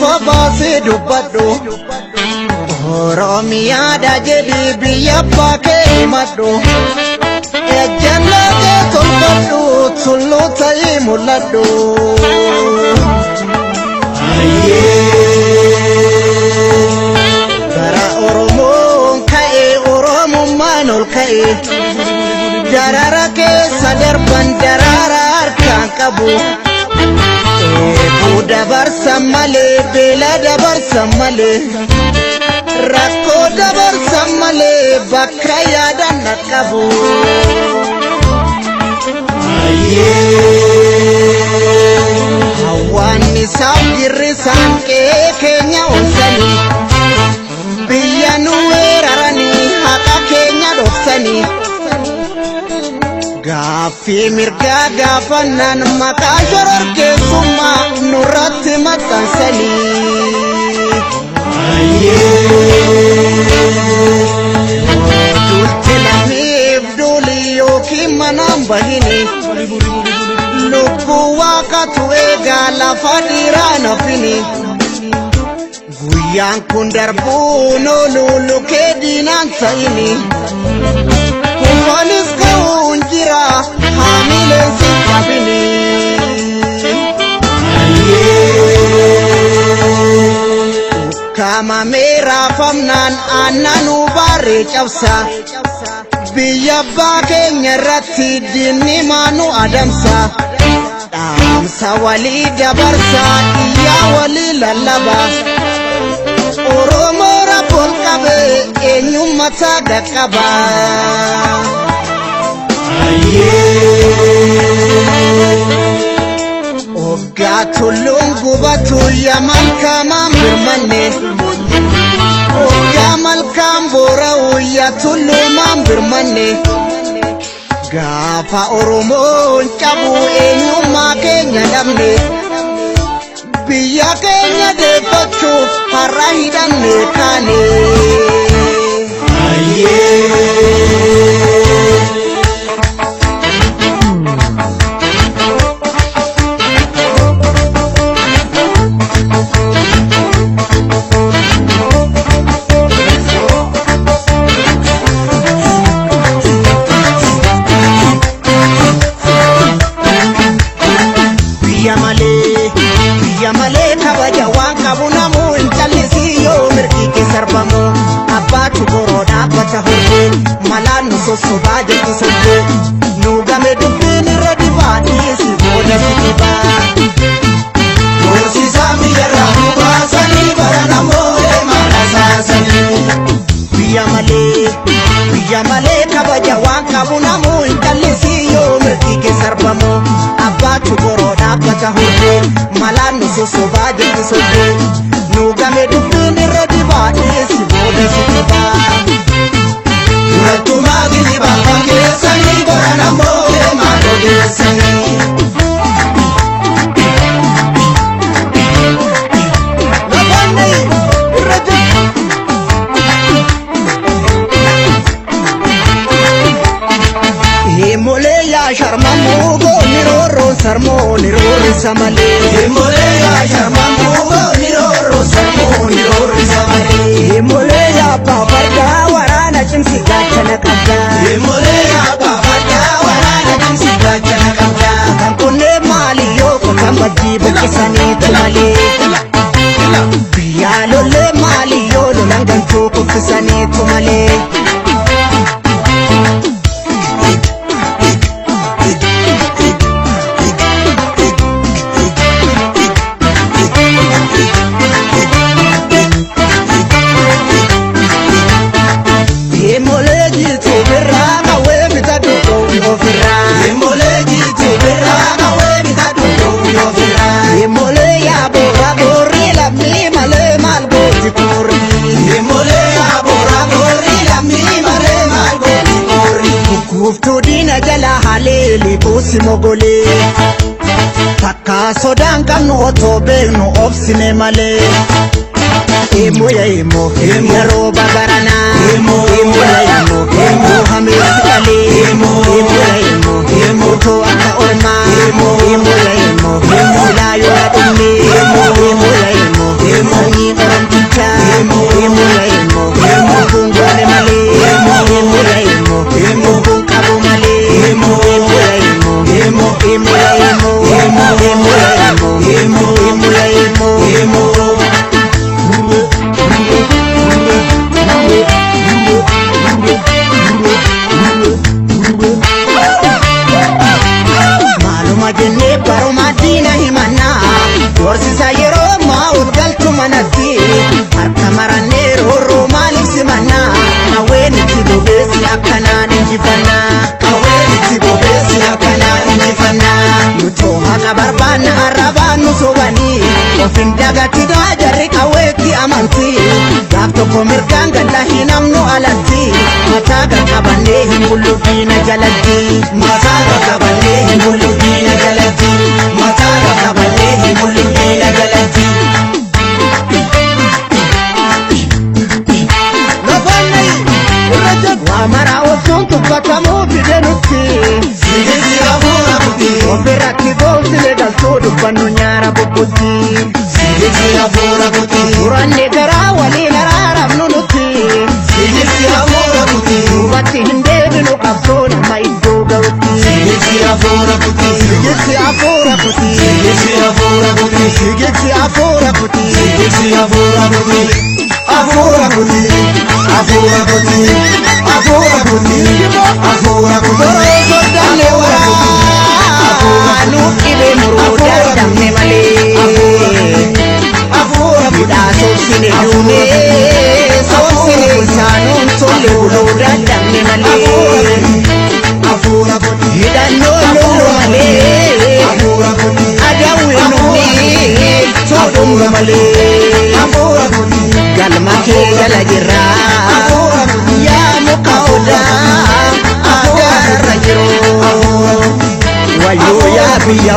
fabase dubbadhu Oromiyaa da jedhi biyya baakee madhu Ejjannoo tolfadhu tulluu ta'ii mul'adhu Gara Oromoon ka'e Oromummaan ol ka'e Darara keessa darban darara harkaan qabu Dabarsa malee beela dabarsa malee Rakkoo dabarsa malee bakka yaadan qabu Hawwaanni isaan girrisaan qe'ee keenya onsanii Biyya nu weeraranii haqa keenya dhoksanii Gaaffii mirgaa gaafannaan maqaa shororkeessummaa nurratti maxxansanii Dulti lamiif dulii yookiin manaan bahini Lubbuu waaqatu eegaa lafa dhiiraa nafini Guyyaan kun darbuun ooluu lukee diinaan ta'ini Kufanis ka'uun jira haamileen si qabini Kamamee raafamnaan aannanuu baaree cabsa Biyya abbaa keenya irratti diinni maanu adamsa Dhaamsa walii dabarsa iyyaa walii lallaba Oromoo rabboon qabee eenyummataa qaqqaba Oggaa tulluun gubatu yaa malkaamaan birmanne Oggaa malkaan boora'u yaa tulluumaan birmanne Gaafa Oromoon cabu eenyummaa keenya dhabne Biyya keenya deeffachuuf har'a hidhamne kaane Biyya malee kabaja waan qabu namuu hin callisii yoo mirgi keessarbamu Abbaatu boroo dhaabbata hordee malaan nu sossobaa jetti soddee Nu game dubbiin irra dibaa dhiyeessi booda si dhibaa Horsiisaa biyyarraa nu baasanii bara namoota mala saasanii Biyya malee kabaja waan qabu namuu hin callisii yoo mirgi keessarbamu Abbaatu boroo dhaabbata hordee malaan nu sossobaa jetti soddee Nu game dubbiin irra dibaa dhiyeessi booda si dhibaa Durattumaa gilibaa fakkeessanii bara namoota maal odeessanii Molee yaa sharmamuu gooni roorroon sarmoo ni roorrisa malee Molee yaa sharmamuu gooni roorroon sarmoo ni roorrisa malee Molee yaa abbaa fardaa waraana cimsi gaachana qabdaa Molee yaa abbaa fardaa waraana cimsi gaachana qabdaa Kan kunneen maali yoo qotan bajjii buqqisaniitu malee Biyyaa lollee maali yoo lolan galchuu kuffisaniitu malee Uftuudina jala haleeli buusi mogolee Takka sodaan qabnu otoo beeknu obsine malee Emo ya emo, yeroo bagaranaa Emo ya emo, hameessi qalee Emo ya emo, otoo akka ormaa Emo ya emo, silaa yoo na dhumme Emo ya emo, manatti harka marannee roorroo maaliif simannaa qawween itti bobeessi akkanaan injifannaa qawween itti bobeessi akkanaan injifannaa nutoo haqa barbaanna arrabaan nu sobanii ofin dagatinaa jarri qawweetti amantii gaaf tokko mirgaan galla hin amnu alatti mataa qaqqabannee hin bullu diina jalatti mataa qaqqabannee hin bullu diina jalatti mataa qaqqabannee hin bullu diina jalatti Wamara oson tubbatamuu fide nutti Sigisi hafuura kuti Ofirratti boosile galtuu dubbannu nyaara bubbutti Sigisi hafuura kuti Turanne garaa waliin araaramnu nutti Sigisi hafuura kuti Duubatti hin deebinu qabsoo nama iddoo ga'utti Sigisi hafuura kuti Sigisi hafuura kuti Sigisi hafuura kuti Sigisi hafuura kuti Sigisi hafuura kuti Hafuura kuti Hafuura kuti Hafuura kuti Hafuura kuti Sodaanne waraanu dhibee muruu dandamne malee Hafuura budhaa soobsine duumee soobsine isaanuun tolle buluu dandamne malee Hafuura kuti hidhannoo loluu malee adawwee nunnee soodhumma malee Hafuura kuti galma kee gala jirraa yaa muka odaa agarra jiroo wayyoo yaa biyya